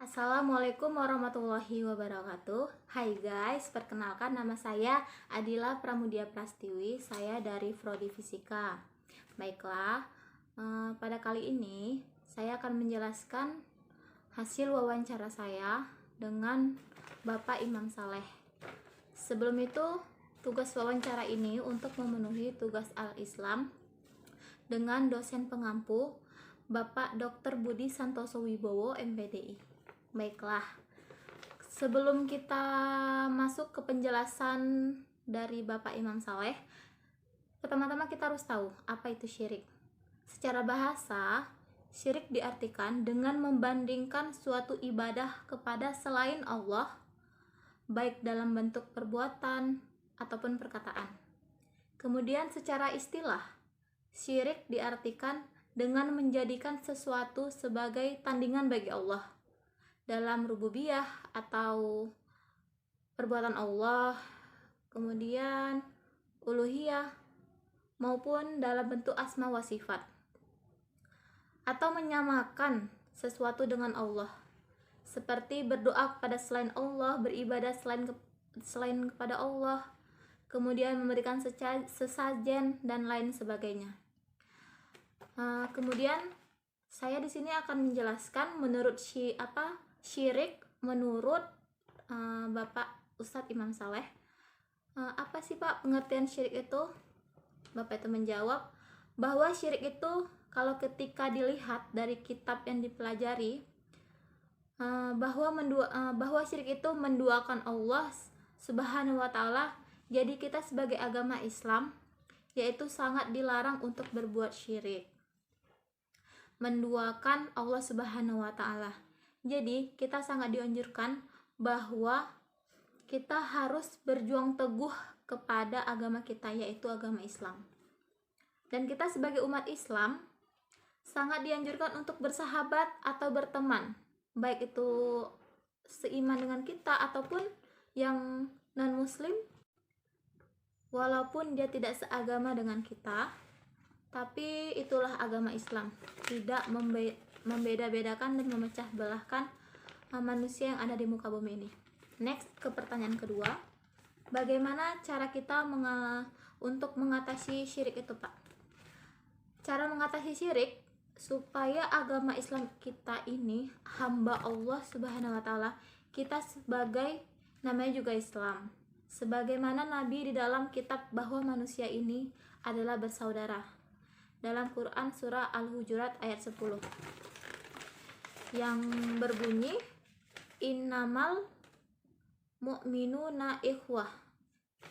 Assalamualaikum warahmatullahi wabarakatuh. Hai guys, perkenalkan nama saya Adila Pramudia Prastiwi. Saya dari Prodi Fisika. Baiklah, pada kali ini saya akan menjelaskan hasil wawancara saya dengan Bapak Imam Saleh. Sebelum itu, tugas wawancara ini untuk memenuhi tugas Al-Islam dengan dosen pengampu Bapak Dr. Budi Santoso Wibowo, MPDI. Baiklah, sebelum kita masuk ke penjelasan dari Bapak Imam Saleh, pertama-tama kita harus tahu apa itu syirik. Secara bahasa, syirik diartikan dengan membandingkan suatu ibadah kepada selain Allah, baik dalam bentuk perbuatan ataupun perkataan. Kemudian secara istilah, syirik diartikan dengan menjadikan sesuatu sebagai tandingan bagi Allah dalam rububiyah atau perbuatan Allah, kemudian uluhiyah, maupun dalam bentuk asma wa sifat, atau menyamakan sesuatu dengan Allah, seperti berdoa kepada selain Allah, beribadah selain kepada Allah, kemudian memberikan sesajen dan lain sebagainya. Kemudian saya di sini akan menjelaskan menurut syirik menurut Bapak Ustadz Imam Saleh. Apa sih Pak pengertian syirik itu? Bapak itu menjawab bahwa syirik itu kalau ketika dilihat dari kitab yang dipelajari, bahwa syirik itu menduakan Allah Subhanahu wa Ta'ala. Jadi kita sebagai agama Islam yaitu sangat dilarang untuk berbuat syirik, menduakan Allah Subhanahu wa Ta'ala. Jadi kita sangat dianjurkan bahwa kita harus berjuang teguh kepada agama kita, yaitu agama Islam. Dan kita sebagai umat Islam sangat dianjurkan untuk bersahabat atau berteman, baik itu seiman dengan kita ataupun yang non-muslim, walaupun dia tidak seagama dengan kita. Tapi itulah agama Islam, tidak membeda-bedakan dan memecah belahkan manusia yang ada di muka bumi ini. Next, ke pertanyaan kedua, bagaimana cara kita untuk mengatasi syirik itu, Pak? Cara mengatasi syirik supaya agama Islam kita ini hamba Allah Subhanahu wa Ta'ala, kita sebagai namanya juga Islam, sebagaimana Nabi di dalam kitab bahwa manusia ini adalah bersaudara dalam Quran surah Al-Hujurat ayat 10 yang berbunyi innamal mu'minuna ikhwah.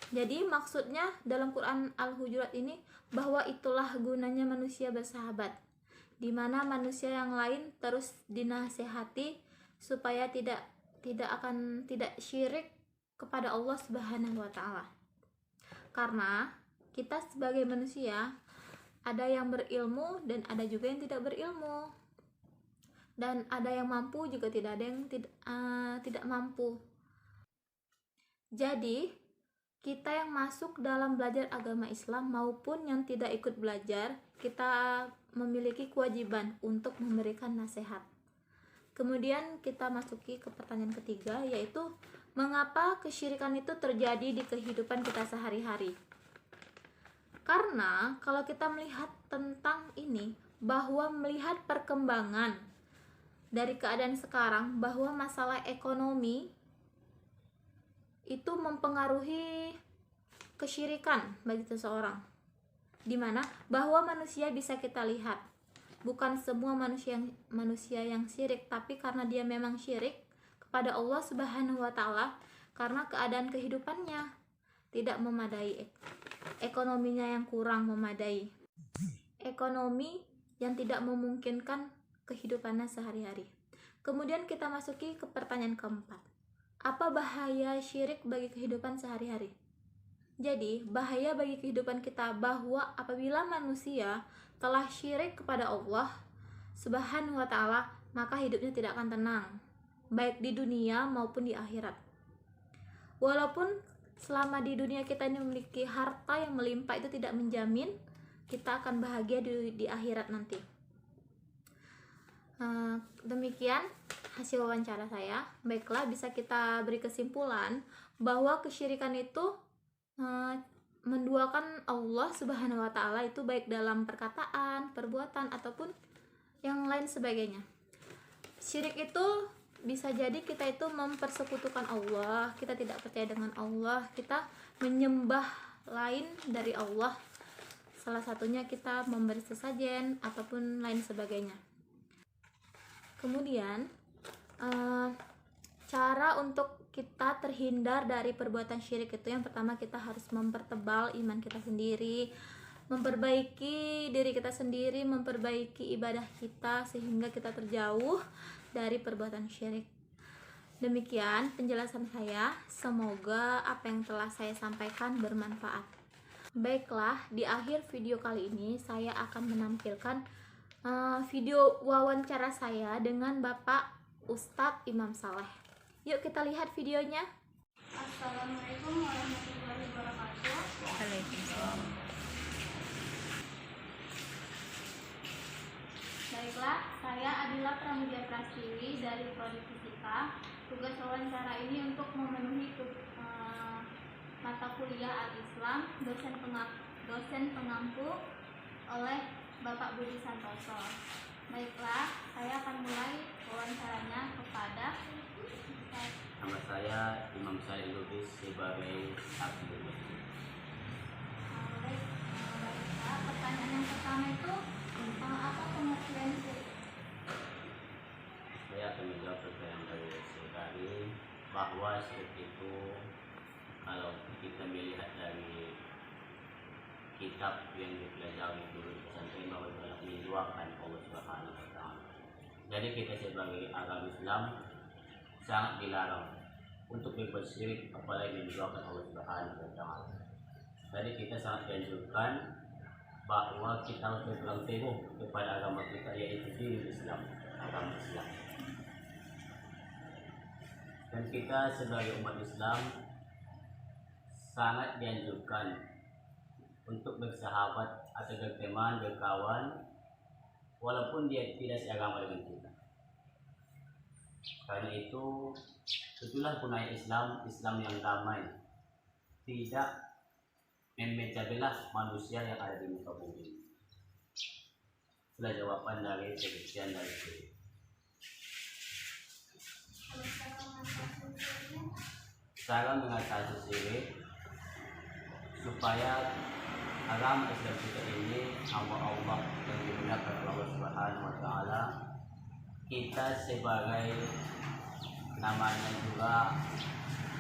Jadi maksudnya dalam Quran Al-Hujurat ini bahwa itulah gunanya manusia bersahabat, di mana manusia yang lain terus dinasehati supaya tidak syirik kepada Allah Subhanahu wa Ta'ala. Karena kita sebagai manusia ada yang berilmu dan ada juga yang tidak berilmu, dan ada yang mampu juga tidak ada yang tidak mampu. Jadi kita yang masuk dalam belajar agama Islam maupun yang tidak ikut belajar, kita memiliki kewajiban untuk memberikan nasihat. Kemudian kita masuki ke pertanyaan ketiga, yaitu mengapa kesyirikan itu terjadi di kehidupan kita sehari-hari. Karena kalau kita melihat tentang ini, bahwa melihat perkembangan dari keadaan sekarang, bahwa masalah ekonomi itu mempengaruhi kesyirikan bagi seseorang, dimana bahwa manusia bisa kita lihat bukan semua manusia yang syirik, tapi karena dia memang syirik kepada Allah Subhanahu wa Ta'ala karena keadaan kehidupannya tidak memadai, ekonominya yang kurang memadai, ekonomi yang tidak memungkinkan kehidupannya sehari-hari. Kemudian kita masuki ke pertanyaan keempat, apa bahaya syirik bagi kehidupan sehari-hari? Jadi bahaya bagi kehidupan kita bahwa apabila manusia telah syirik kepada Allah Subhanahu wa Ta'ala, maka hidupnya tidak akan tenang, baik di dunia maupun di akhirat. Walaupun selama di dunia kita ini memiliki harta yang melimpah, itu tidak menjamin kita akan bahagia di akhirat nanti. Demikian hasil wawancara saya. Baiklah, bisa kita beri kesimpulan bahwa kesyirikan itu menduakan Allah Subhanahu wa taala itu baik dalam perkataan, perbuatan ataupun yang lain sebagainya. Syirik itu bisa jadi kita itu mempersekutukan Allah, kita tidak percaya dengan Allah, kita menyembah lain dari Allah. Salah satunya kita memberi sesajen ataupun lain sebagainya. Kemudian cara untuk kita terhindar dari perbuatan syirik itu, yang pertama kita harus mempertebal iman kita sendiri, memperbaiki diri kita sendiri, memperbaiki ibadah kita sehingga kita terjauh dari perbuatan syirik. Demikian penjelasan saya, semoga apa yang telah saya sampaikan bermanfaat. Baiklah, di akhir video kali ini saya akan menampilkan video wawancara saya dengan Bapak Ustadz Imam Saleh. Yuk kita lihat videonya. Assalamualaikum warahmatullahi wabarakatuh. Waalaikumsalam. Baiklah, saya Adila Pramudia Prastiwi dari Prodi Fisika. Tugas wawancara ini untuk memenuhi mata kuliah Al-Islam dosen pengampu oleh Bapak Budi Santoso. Baiklah, saya akan mulai wawancaranya kepada Nama saya Imam Saleh Lubis sebagai Abdul Masjid. Baiklah, pertanyaan yang pertama itu apa pengertian syirik? Saya akan menjawab pertanyaan dari sekali bahwa syirik itu, kalau kita melihat dari kitab yang dipelajari dulu pesantren, bahwa adalah menduakan Allah Subhanahu wa taala. Jadi kita sebagai agama Islam sangat dilarang untuk berbuat syirik, apalagi menduakan Allah Subhanahu wa taala. Jadi kita sangat dianjurkan bahwa kita harus berpegang teguh kepada agama kita, yaitu dinul Islam, agama Islam. Dan kita sebagai umat Islam sangat dianjurkan untuk bersahabat atau berteman, berkawan, walaupun dia tidak seagama dengan kita. Karena itu, itulah gunanya Islam, Islam yang damai, tidak memecah belah manusia yang ada di muka bumi. Itulah jawaban dari sekian dari sini. Cara mengatasi syirik supaya agama Islam kita ini Allah yang digunakan Allah Subhanahu wa taala, kita sebagai namanya juga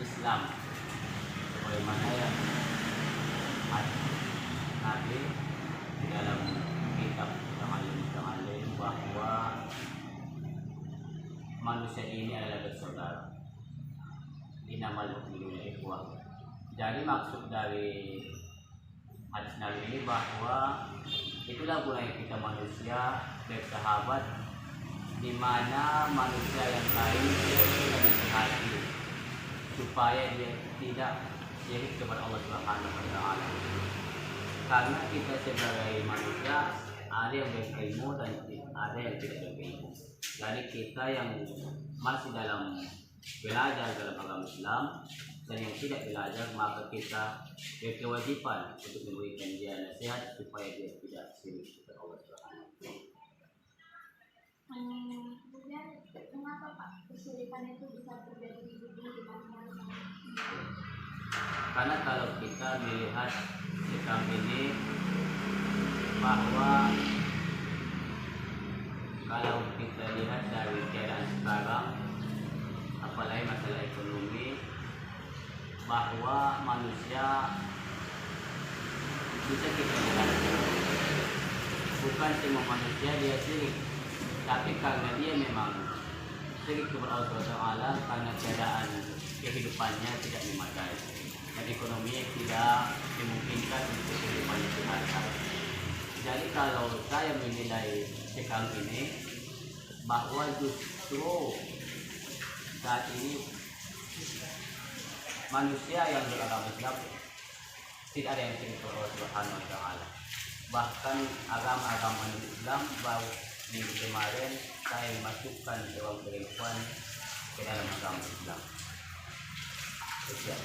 Islam, sebagaimana yang Nabi di dalam kitab Ta'alim bahwa manusia ini adalah bersaudara. Innamal mu'minuna ikhwah. Jadi maksud dari hadis Nabi ini bahwa itulah gunanya kita manusia bersahabat, di mana manusia yang lain tidak disihati supaya dia tidak syirik kepada Allah Subhanahu wa taala. Karena kita sebagai manusia ada yang berilmu dan ada yang tidak berilmu. Jadi kita yang masih dalam belajar dalam agama Islam dan yang tidak belajar, maka kita berkewajiban untuk memberikan dia nasihat supaya dia tidak syirik kepada Allah Subhanahu wa taala. Kemudian mengapa Pak kesyirikan itu bisa terjadi di dunia di mana-mana? Karena kalau kita melihat sekarang ini bahwa kalau kita lihat dari keadaan sekarang, apalagi masalah ekonomi, bahwa manusia bisa kita lihat bukan semua manusia dia syirik, tapi karena dia memang syirik kepada Allah Taala karena keadaan kehidupannya tidak memadai dan ekonominya tidak dimungkinkan untuk kehidupannya sehari-hari. Jadi kalau saya menilai sekarang ini bahwa justru saat ini manusia yang beragama Islam tidak ada yang syirik kepada Allah Subhanahu wa taala. Bahkan agama-agama Islam minggu kemarin saya memasukkan seorang perempuan ke dalam agama Islam. Siap.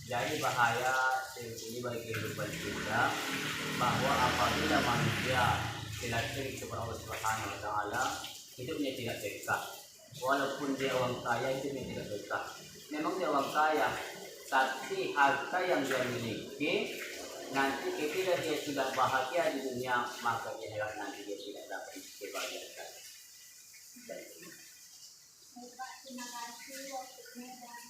Jadi bahaya ini bagi kehidupan kita bahwa apabila manusia tidak syirik kepada Allah Subhanahu Wa Taala, hidupnya tidak berkah. Walaupun dia orang kaya, hidupnya tidak berkah. Memang dia orang kaya, tapi harta yang dia miliki nanti ketika dia sudah bahagia di dunia, maka dia nanti dia tidak dapat kebahagiaan. Terima kasih waktunya.